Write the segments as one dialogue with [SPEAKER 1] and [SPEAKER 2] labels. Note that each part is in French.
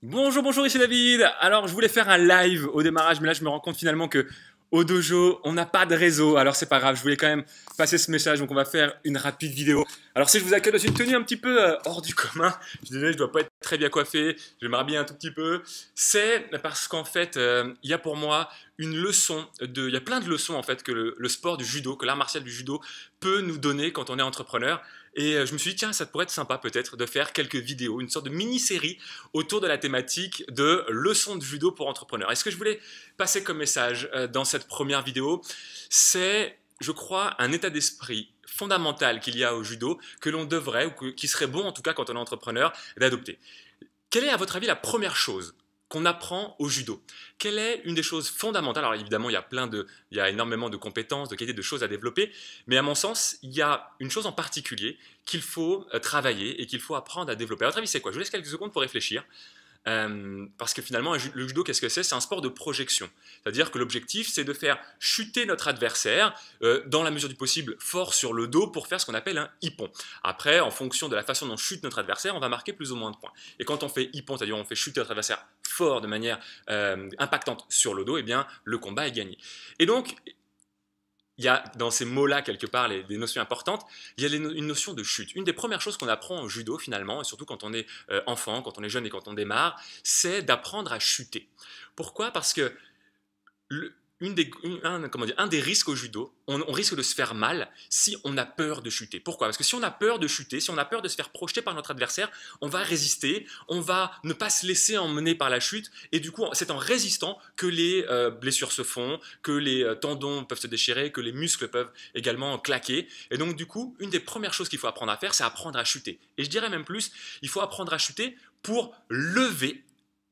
[SPEAKER 1] Bonjour, bonjour, ici David. Alors, je voulais faire un live au démarrage, mais là, je me rends compte finalement que au dojo, on n'a pas de réseau. Alors, c'est pas grave, je voulais quand même passer ce message, donc on va faire une rapide vidéo. Alors, si je vous accueille dans une tenue un petit peu hors du commun, je suis désolé, je dois pas être très bien coiffé, je vais m'habiller un tout petit peu. C'est parce qu'en fait, il y a pour moi une leçon il y a plein de leçons en fait que le sport du judo, que l'art martial du judo peut nous donner quand on est entrepreneur. Et je me suis dit, tiens, ça pourrait être sympa peut-être de faire quelques vidéos, une sorte de mini-série autour de la thématique de leçons de judo pour entrepreneurs. Et ce que je voulais passer comme message dans cette première vidéo, c'est, je crois, un état d'esprit fondamental qu'il y a au judo que l'on devrait, ou qui serait bon en tout cas quand on est entrepreneur, d'adopter. Quelle est à votre avis la première chose qu'on apprend au judo? Quelle est une des choses fondamentales? Alors évidemment, il y a énormément de compétences, de qualités, de choses à développer, mais à mon sens, il y a une chose en particulier qu'il faut travailler et qu'il faut apprendre à développer. À votre avis, c'est quoi? Je vous laisse quelques secondes pour réfléchir. Parce que finalement, le judo, qu'est-ce que c'est? C'est un sport de projection. C'est-à-dire que l'objectif, c'est de faire chuter notre adversaire, dans la mesure du possible, fort sur le dos pour faire ce qu'on appelle un ippon. Après, en fonction de la façon dont chute notre adversaire, on va marquer plus ou moins de points. Et quand on fait ippon, c'est-à-dire on fait chuter notre adversaire fort de manière impactante sur le dos, eh bien, le combat est gagné. Et donc, il y a dans ces mots-là, quelque part, des notions importantes. Il y a une notion de chute. Une des premières choses qu'on apprend au judo, finalement, et surtout quand on est enfant, quand on est jeune et quand on démarre, c'est d'apprendre à chuter. Pourquoi? Parce que le- un des risques au judo, on risque de se faire mal si on a peur de chuter. Pourquoi? Parce que si on a peur de chuter, si on a peur de se faire projeter par notre adversaire, on va résister, on va ne pas se laisser emmener par la chute, et du coup, c'est en résistant que les blessures se font, que les tendons peuvent se déchirer, que les muscles peuvent également claquer. Et donc, du coup, une des premières choses qu'il faut apprendre à faire, c'est apprendre à chuter. Et je dirais même plus, il faut apprendre à chuter pour lever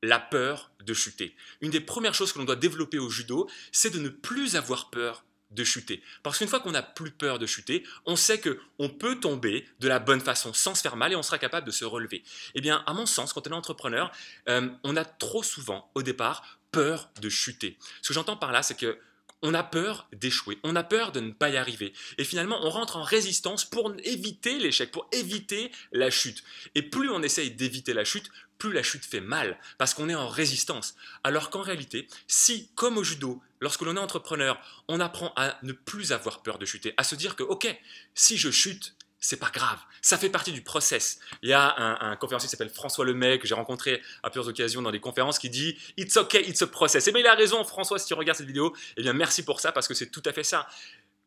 [SPEAKER 1] la peur de chuter. Une des premières choses que l'on doit développer au judo, c'est de ne plus avoir peur de chuter. Parce qu'une fois qu'on n'a plus peur de chuter, on sait qu'on peut tomber de la bonne façon sans se faire mal et on sera capable de se relever. Eh bien, à mon sens, quand on est entrepreneur, on a trop souvent, au départ, peur de chuter. Ce que j'entends par là, c'est que on a peur d'échouer, on a peur de ne pas y arriver. Et finalement, on rentre en résistance pour éviter l'échec, pour éviter la chute. Et plus on essaye d'éviter la chute, plus la chute fait mal, parce qu'on est en résistance. Alors qu'en réalité, si, comme au judo, lorsque l'on est entrepreneur, on apprend à ne plus avoir peur de chuter, à se dire que, ok, si je chute, c'est pas grave, ça fait partie du process. Il y a un conférencier qui s'appelle François Lemay, que j'ai rencontré à plusieurs occasions dans des conférences, qui dit It's okay, it's a process. Et bien il a raison, François, si tu regardes cette vidéo, eh bien merci pour ça, parce que c'est tout à fait ça.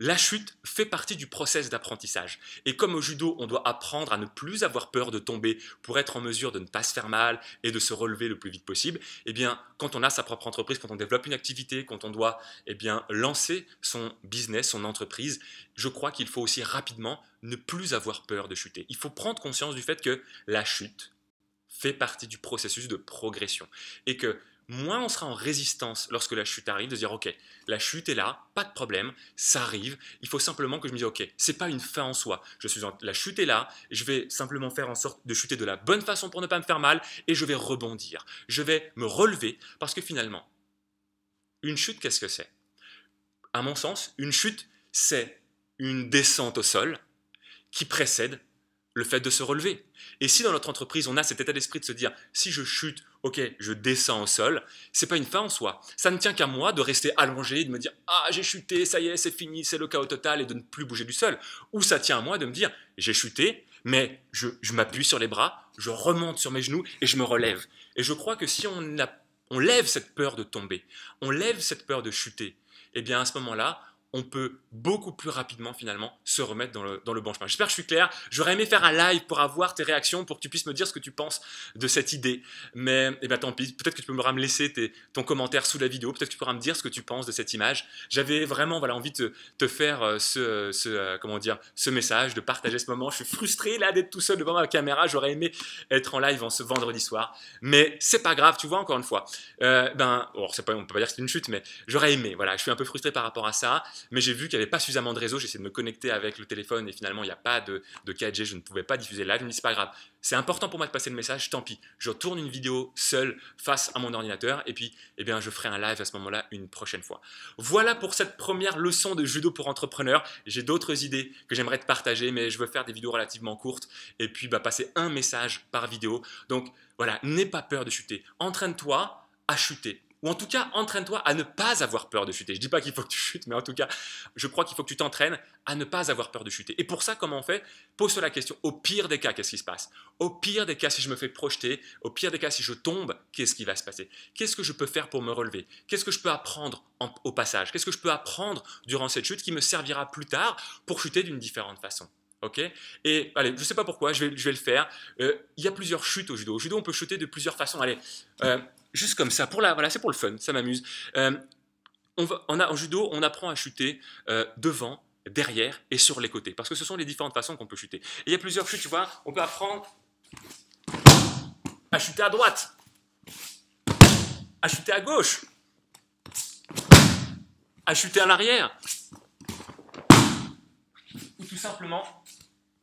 [SPEAKER 1] La chute fait partie du process d'apprentissage. Et comme au judo, on doit apprendre à ne plus avoir peur de tomber pour être en mesure de ne pas se faire mal et de se relever le plus vite possible, eh bien, quand on a sa propre entreprise, quand on développe une activité, quand on doit lancer son business, son entreprise, je crois qu'il faut aussi rapidement ne plus avoir peur de chuter. Il faut prendre conscience du fait que la chute fait partie du processus de progression. Et que moins on sera en résistance lorsque la chute arrive, de dire ok, la chute est là, pas de problème, ça arrive, il faut simplement que je me dise ok, c'est pas une fin en soi, la chute est là, je vais simplement faire en sorte de chuter de la bonne façon pour ne pas me faire mal, et je vais rebondir, je vais me relever, parce que finalement, une chute, qu'est-ce que c'est? À mon sens, une chute, c'est une descente au sol qui précède le fait de se relever. Et si dans notre entreprise, on a cet état d'esprit de se dire, si je chute, ok, je descends au sol, c'est pas une fin en soi. Ça ne tient qu'à moi de rester allongé, de me dire, ah, j'ai chuté, ça y est, c'est fini, c'est le chaos total, et de ne plus bouger du sol. Ou ça tient à moi de me dire, j'ai chuté, mais je m'appuie sur les bras, je remonte sur mes genoux et je me relève. Et je crois que si on lève cette peur de tomber, on lève cette peur de chuter, eh bien à ce moment-là, on peut beaucoup plus rapidement finalement se remettre dans le bon chemin. J'espère que je suis clair. J'aurais aimé faire un live pour avoir tes réactions, pour que tu puisses me dire ce que tu penses de cette idée. Mais eh ben, tant pis, peut-être que tu pourras me laisser ton commentaire sous la vidéo, peut-être que tu pourras me dire ce que tu penses de cette image. J'avais vraiment envie de te faire ce message, de partager ce moment. Je suis frustré là d'être tout seul devant ma caméra. J'aurais aimé être en live ce vendredi soir. Mais c'est pas grave, tu vois, encore une fois. On peut pas dire que c'est une chute, mais j'aurais aimé. Voilà, je suis un peu frustré par rapport à ça. mais j'ai vu qu'il n'y avait pas suffisamment de réseau. J'ai essayé de me connecter avec le téléphone et finalement il n'y a pas de 4G, je ne pouvais pas diffuser live. Je me dis c'est pas grave, c'est important pour moi de passer le message, tant pis. Je tourne une vidéo seul face à mon ordinateur et puis eh bien, je ferai un live à ce moment-là une prochaine fois. Voilà pour cette première leçon de judo pour entrepreneurs. J'ai d'autres idées que j'aimerais te partager, mais je veux faire des vidéos relativement courtes et puis passer un message par vidéo. Donc voilà, n'aie pas peur de chuter. Entraîne-toi à chuter. Ou en tout cas, entraîne-toi à ne pas avoir peur de chuter. Je ne dis pas qu'il faut que tu chutes, mais en tout cas, je crois qu'il faut que tu t'entraînes à ne pas avoir peur de chuter. Et pour ça, comment on fait? Pose-toi la question, au pire des cas, qu'est-ce qui se passe? Au pire des cas, si je me fais projeter, au pire des cas, si je tombe, qu'est-ce qui va se passer? Qu'est-ce que je peux faire pour me relever? Qu'est-ce que je peux apprendre au passage? Qu'est-ce que je peux apprendre durant cette chute qui me servira plus tard pour chuter d'une différente façon? Ok. Et allez, je ne sais pas pourquoi, je vais le faire. Il y a plusieurs chutes au judo. Au judo, on peut chuter de plusieurs façons. Allez, juste comme ça, voilà, c'est pour le fun, ça m'amuse. En judo, on apprend à chuter devant, derrière et sur les côtés, parce que ce sont les différentes façons qu'on peut chuter. Et il y a plusieurs chutes, tu vois, on peut apprendre à chuter à droite, à chuter à gauche, à chuter à l'arrière, ou tout simplement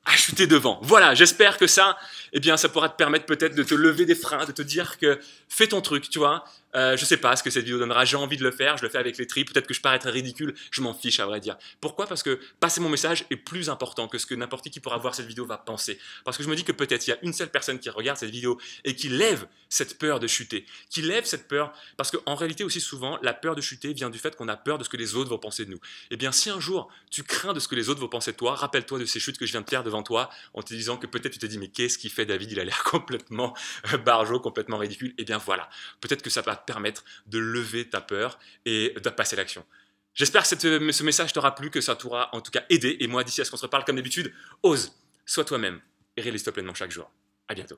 [SPEAKER 1] à chuter devant. Voilà, j'espère que ça, eh bien, ça pourra te permettre peut-être de te lever des freins, de te dire que fais ton truc, tu vois. Je sais pas ce que cette vidéo donnera, j'ai envie de le faire, je le fais avec les tripes, peut-être que je paraîtrai ridicule, je m'en fiche à vrai dire. Pourquoi? Parce que passer mon message est plus important que ce que n'importe qui pourra voir cette vidéo va penser. Parce que je me dis que peut-être il y a une seule personne qui regarde cette vidéo et qui lève cette peur de chuter, qui lève cette peur, parce qu'en réalité aussi souvent, la peur de chuter vient du fait qu'on a peur de ce que les autres vont penser de nous. Eh bien, si un jour tu crains de ce que les autres vont penser de toi, rappelle-toi de ces chutes que je viens de faire devant toi, en te disant que peut-être tu te dis mais qu'est-ce qu'il fait David, il a l'air complètement barjot, complètement ridicule. Eh bien voilà, peut-être que ça va te permettre de lever ta peur et de passer à l'action. J'espère que ce message t'aura plu, que ça t'aura en tout cas aidé. Et moi, d'ici à ce qu'on se reparle comme d'habitude, ose, sois toi-même et réalise-toi pleinement chaque jour. À bientôt.